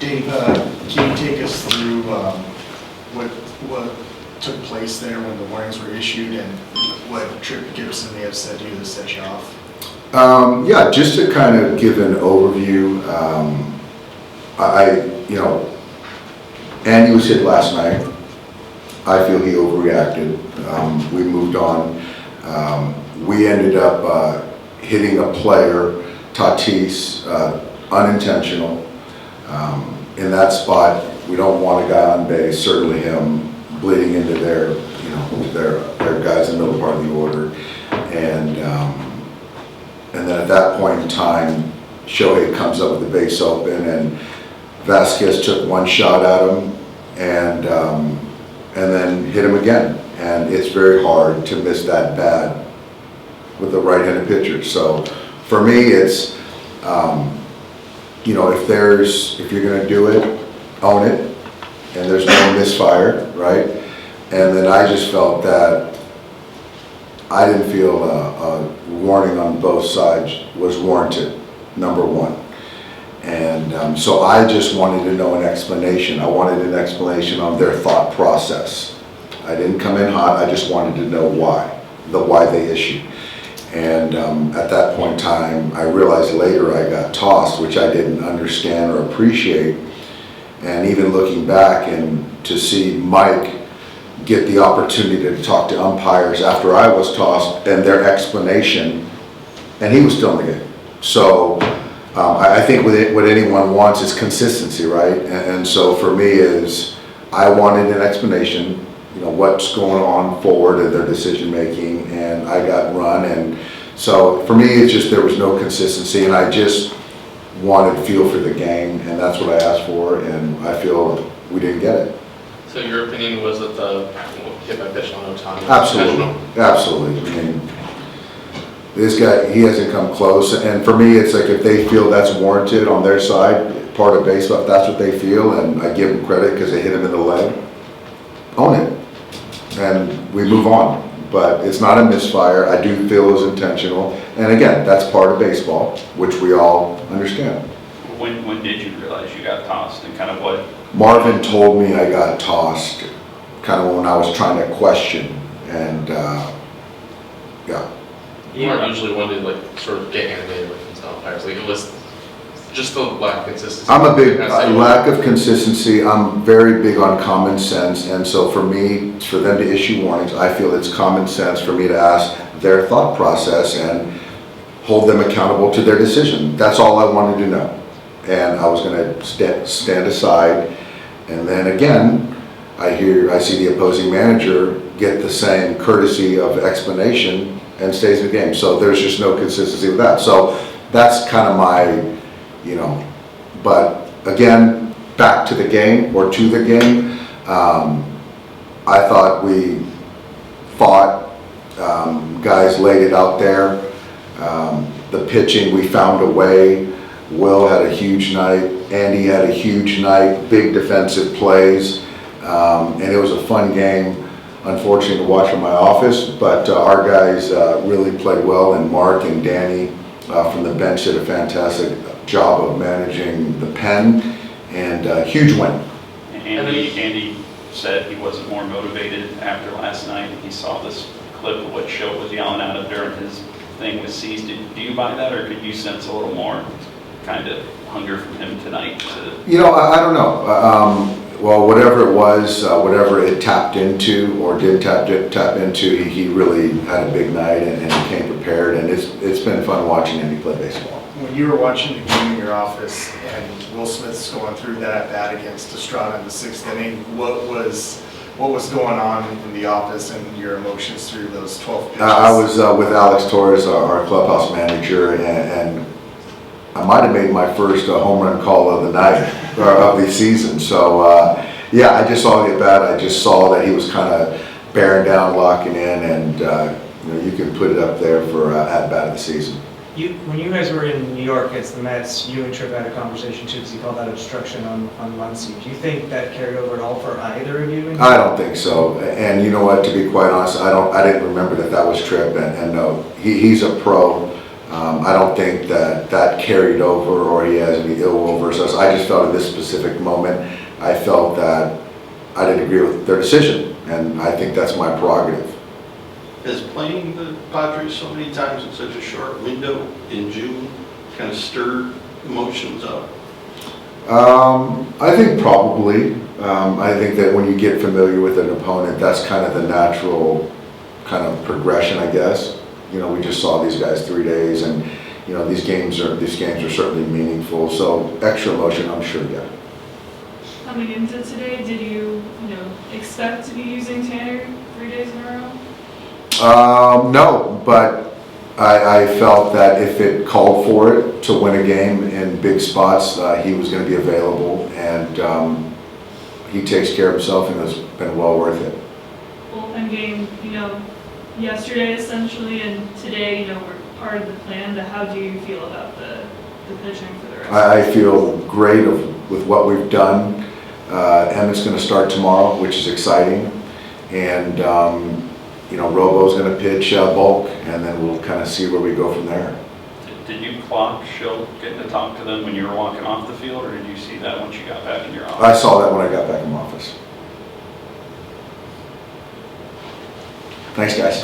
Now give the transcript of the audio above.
Dave, can you take us through what took place there when the warnings were issued and what Tripp Gibson may have said to you to set you off? Yeah, just to kind of give an overview, Andy was hit last night. I feel he overreacted. We moved on. We ended up hitting a player, Tatis, unintentional. In that spot, we don't want a guy on base, certainly him, bleeding into their guys in the middle part of the order. And then at that point in time, Shohei comes up with the base open, and Vasquez took one shot at him, and then hit him again. And it's very hard to miss that bad with a right-handed pitcher. So for me, it's if you're going to do it, own it, and there's no misfire, right? And then I just felt that I didn't feel a warning on both sides was warranted, number one. And so I just wanted to know an explanation. I wanted an explanation on their thought process. I didn't come in hot, I just wanted to know why they issued. And at that point in time, I realized later I got tossed, which I didn't understand or appreciate. And even looking back and to see Mike get the opportunity to talk to umpires after I was tossed and their explanation, and he was still in the game. So I think what anyone wants is consistency, right? And so for me is I wanted an explanation, what's going on forward in their decision making, and I got run. And so for me, it's just there was no consistency, and I just wanted feel for the game, and that's what I asked for, and I feel we didn't get it. So your opinion was that the hit by pitch on Ohtani? Absolutely. I mean, this guy, he hasn't come close, and for me, it's like if they feel that's warranted on their side, part of baseball, if that's what they feel, and I give them credit because they hit him in the leg, own it, and we move on. But it's not a misfire. I do feel it was intentional, and again, that's part of baseball, which we all understand. When did you realize you got tossed, and kind of what? Marvin told me I got tossed, kind of when I was trying to question, and yeah. You weren't usually one to sort of get animated with these umpires. It was just the lack of consistency. I'm a big lack of consistency. I'm very big on common sense, and so for me, for them to issue warnings, I feel it's common sense for me to ask their thought process and hold them accountable to their decision. That's all I wanted to know, and I was going to stand aside. And then again, I see the opposing manager get the same courtesy of explanation and stays in the game. So there's just no consistency with that. So that's kind of my. But again, back to the game or to the game, I thought we fought, guys laid it out there. The pitching, we found a way. Will had a huge night, Andy had a huge night, big defensive plays, and it was a fun game, unfortunately to watch from my office, but our guys really played well, and Mark and Danny from the bench did a fantastic job of managing the pen, and huge win. Andy said he wasn't more motivated after last night. He saw this clip of what Shildt was yelling at him during his thing with Cease. Do you buy that, or could you sense a little more kind of hunger from him tonight? I don't know. Well, whatever it was, whatever it tapped into or did tap into, he really had a big night and he came prepared, and it's been fun watching Andy play baseball. When you were watching the game in your office and Will Smith's going through that bat against Estrada in the 6th inning, what was going on in the office and your emotions through those 12 pitches? I was with Alex Torres, our clubhouse manager, and I might have made my first home run call of the night, or of the season. So, yeah, I just saw the at-bat. I just saw that he was kind of bearing down, locking in, and you can put it up there for at-bat of the season. When you guys were in New York against the Mets, you and Tripp had a conversation too, because he called that obstruction on Muncy. Do you think that carried over at all for either of you? I don't think so. And you know what? To be quite honest, I didn't remember that was Tripp. And no, he's a pro. I don't think that carried over or he has any ill will versus us. I just felt at this specific moment, I felt that I didn't agree with their decision, and I think that's my prerogative. Has playing the Padres so many times in such a short window in June kind of stirred emotions up? I think probably. I think that when you get familiar with an opponent, that's kind of the natural kind of progression, I guess. You know, we just saw these guys 3 days, and you know, these games are certainly meaningful. So extra emotion, I'm sure, yeah. Coming into today, did you expect to be using Tanner 3 days in a row? No, but I felt that if it called for it to win a game in big spots, he was going to be available, and he takes care of himself, and it's been well worth it. Bullpen game, yesterday essentially, and today, were part of the plan. But how do you feel about the pitching for the rest? I feel great with what we've done. Emmett's going to start tomorrow, which is exciting, and Robo's going to pitch bulk, and then we'll kind of see where we go from there. Did you clock Shildt getting to talk to them when you were walking off the field, or did you see that once you got back in your office? I saw that when I got back in my office. Thanks, guys.